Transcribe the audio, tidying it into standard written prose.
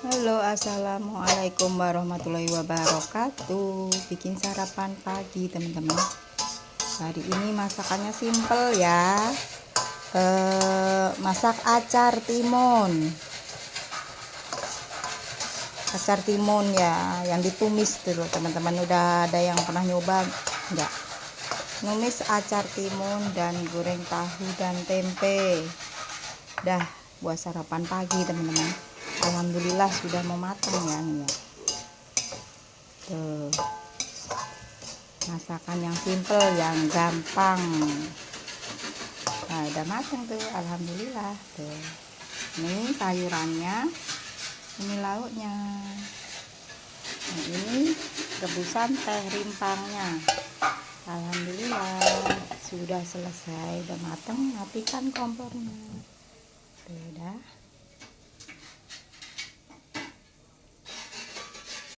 Halo, assalamualaikum warahmatullahi wabarakatuh. Bikin sarapan pagi teman-teman. Hari ini masakannya simple ya. Masak acar timun. Acar timun ya, yang ditumis dulu teman-teman. Udah ada yang pernah nyoba enggak? Numis acar timun dan goreng tahu dan tempe. Dah buat sarapan pagi teman-teman. Alhamdulillah sudah mau matang ya nih ya. Tuh. Masakan yang simple, yang gampang. Nah, udah matang tuh, alhamdulillah. Tuh. Ini sayurannya, ini lauknya. Nah, ini rebusan teh rimpangnya. Alhamdulillah sudah selesai, udah matang. Matikan kompornya. Tuh, udah.